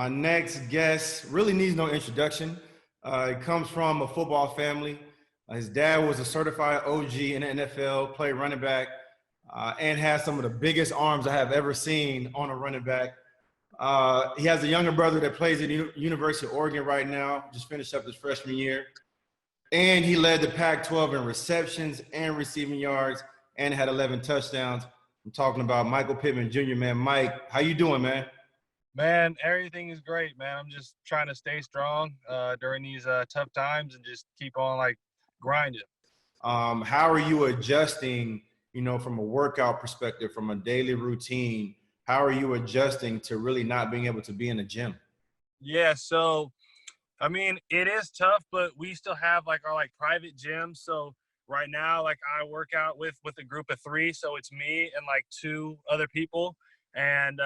My next guest really needs no introduction. He comes from a football family. His dad was a certified OG in the NFL, played running back, and has some of the biggest arms I have ever seen on a running back. He has a younger brother that plays at the University of Oregon right now, just finished up his freshman year. And he led the Pac-12 in receptions and receiving yards and had 11 touchdowns. I'm talking about Michael Pittman Jr., man. Mike, how you doing, man? Man, everything is great, man. I'm just trying to stay strong during these tough times and just keep on grinding. How are you adjusting, from a workout perspective, from a daily routine? How are you adjusting to really not being able to be in the gym? Yeah, so I mean, it is tough, but we still have our private gym. So right now, I work out with a group of 3, so it's me and 2 other people. And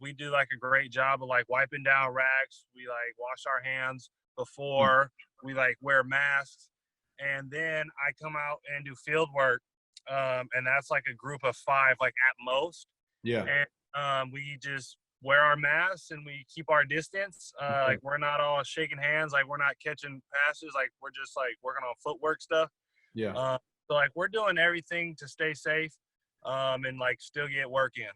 we do a great job of wiping down racks. We wash our hands before we wear masks, and then I come out and do field work, and that's a group of 5 at most. Yeah. And we just wear our masks and we keep our distance. We're not all shaking hands, we're not catching passes, we're just working on footwork stuff. Yeah. So we're doing everything to stay safe, and still get work in.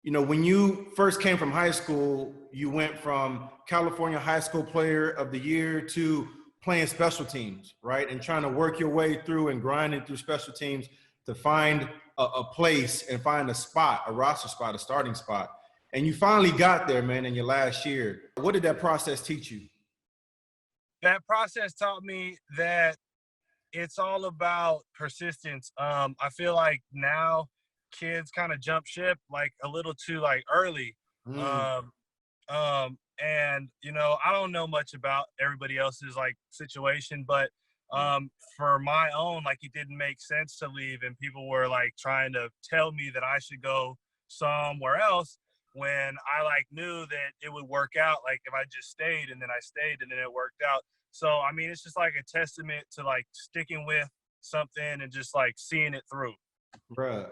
When you first came from high school, you went from California High School Player of the Year to playing special teams, right? And trying to work your way through and grinding through special teams to find a place and find a spot, a roster spot, a starting spot. And you finally got there, man, in your last year. What did that process teach you? That process taught me that it's all about persistence. I feel like now kids kind of jump ship a little too early. And I don't know much about everybody else's situation, but for my own, it didn't make sense to leave, and people were trying to tell me that I should go somewhere else when I knew that it would work out if I just stayed, and then I stayed and then it worked out. So I mean, it's just a testament to sticking with something and just seeing it through. Bruh.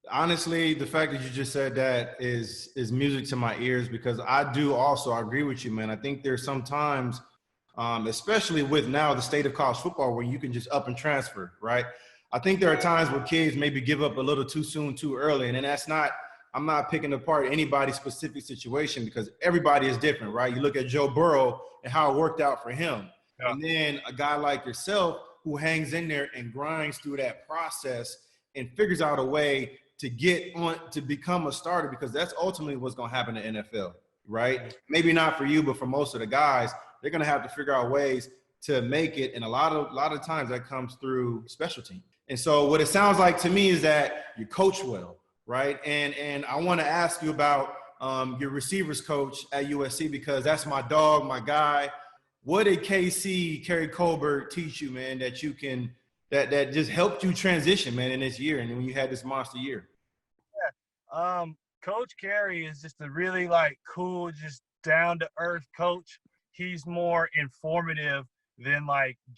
Honestly, the fact that you just said that is music to my ears, because I agree with you, man. I think there's some times, especially with now the state of college football, where you can just up and transfer, right? I think there are times where kids maybe give up a little too soon, too early. And then I'm not picking apart anybody's specific situation, because everybody is different, right? You look at Joe Burrow and how it worked out for him. Yeah. And then a guy like yourself who hangs in there and grinds through that process and figures out a way to get on to become a starter, because that's ultimately what's going to happen in the NFL, right? Maybe not for you, but for most of the guys, they're going to have to figure out ways to make it. And a lot of times that comes through special teams. And so what it sounds like to me is that you coach well, right? And I want to ask you about your receivers coach at USC, because that's my dog, my guy. What did Kerry Colbert teach you, man, that you can that just helped you transition, man, in this year and when you had this monster year? Yeah. Coach Kerry is just a really cool, just down to earth coach. He's more informative than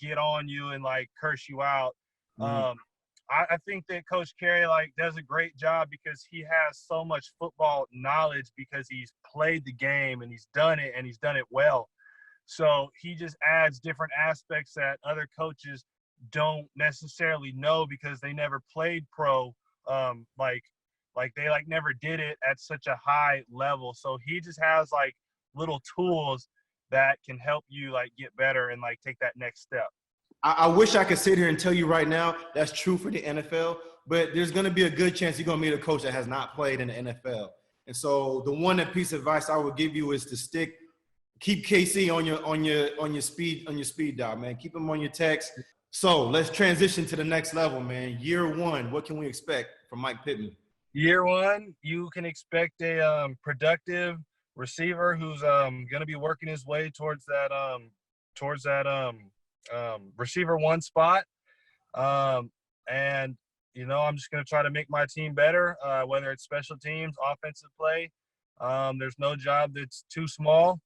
get on you and curse you out. I think that Coach Kerry does a great job because he has so much football knowledge, because he's played the game and he's done it well. So he just adds different aspects that other coaches don't necessarily know, because they never played pro, they never did it at such a high level. So he just has little tools that can help you get better and take that next step. I wish I could sit here and tell you right now that's true for the NFL, but there's going to be a good chance you're going to meet a coach that has not played in the NFL. And so the one piece of advice I would give you is to keep KC on your speed dial, man. Keep him on your text. So let's transition to the next level, man. Year 1, what can we expect from Mike Pittman? Year 1, you can expect a productive receiver who's going to be working his way towards that receiver 1 spot. And I'm just going to try to make my team better, whether it's special teams, offensive play. There's no job that's too small,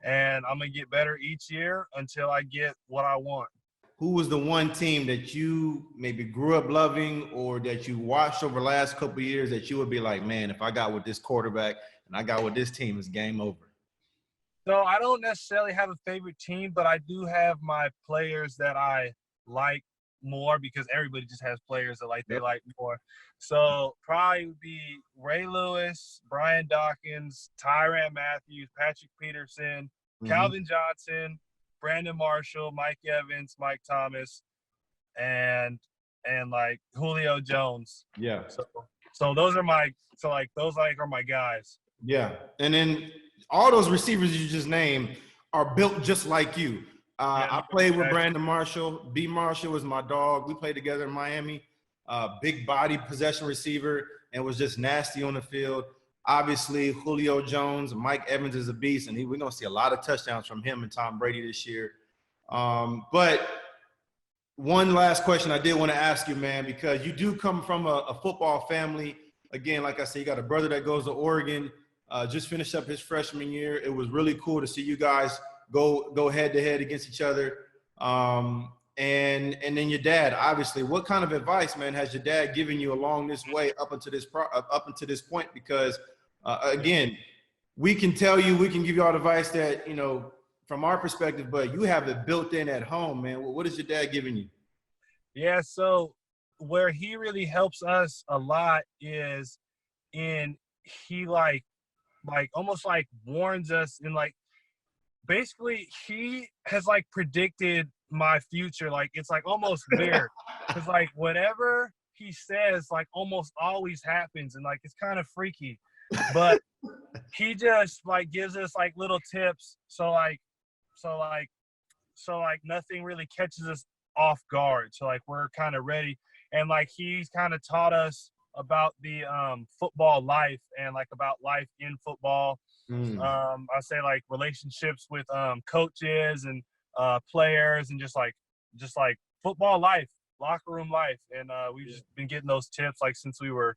and I'm going to get better each year until I get what I want. Who was the one team that you maybe grew up loving, or that you watched over the last couple of years that you would be like, man, if I got with this quarterback and I got with this team, it's game over? So I don't necessarily have a favorite team, but I do have my players that I like more because everybody just has players that they like more. So probably would be Ray Lewis, Brian Dawkins, Tyrann Matthews, Patrick Peterson, Calvin Johnson, Brandon Marshall, Mike Evans, Mike Thomas, and like Julio Jones. Yeah. So those are my are my guys. Yeah. And then all those receivers you just named are built just like you. I played with Brandon Marshall. B. Marshall was my dog. We played together in Miami. Big body possession receiver and was just nasty on the field. Obviously, Julio Jones, Mike Evans is a beast, and we're going to see a lot of touchdowns from him and Tom Brady this year. But one last question I did want to ask you, man, because you do come from a football family. Again, like I said, you got a brother that goes to Oregon, just finished up his freshman year. It was really cool to see you guys go head to head against each other. And then your dad, obviously, what kind of advice, man, has your dad given you along this way up until this point? Because again, we can tell you, we can give you all the advice that, you know, from our perspective, but you have it built in at home, man. What is your dad giving you? Yeah, so where he really helps us a lot is he almost warns us, and basically he has predicted my future. It's almost weird because whatever he says almost always happens, and it's kind of freaky, but he just gives us little tips so nothing really catches us off guard, so we're kind of ready. And he's kind of taught us about the football life and about life in football. I say relationships with coaches and players, and just football life, locker room life. And we've just been getting those tips since we were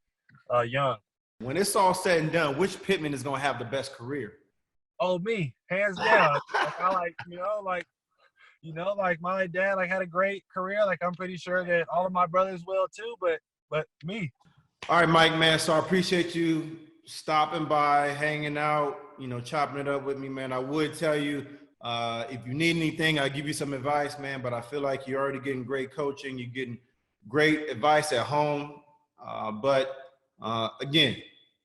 young. When it's all said and done, which Pittman is going to have the best career? Oh, me, hands down. My dad had a great career. I'm pretty sure that all of my brothers will too, but me. All right, Mike, man. So I appreciate you stopping by, hanging out, chopping it up with me, man. I would tell you, if you need anything, I'll give you some advice, man, but I feel like you're already getting great coaching. You're getting great advice at home. Again,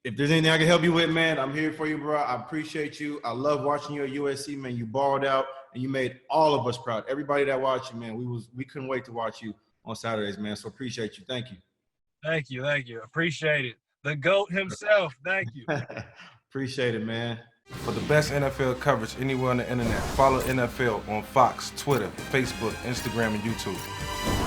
if there's anything I can help you with, man, I'm here for you, bro. I appreciate you. I love watching you at USC, man. You balled out, and you made all of us proud. Everybody that watched you, man, we couldn't wait to watch you on Saturdays, man. So appreciate you. Thank you. Thank you. Appreciate it. The GOAT himself. Thank you. Appreciate it, man. For the best NFL coverage anywhere on the internet, follow NFL on Fox, Twitter, Facebook, Instagram, and YouTube.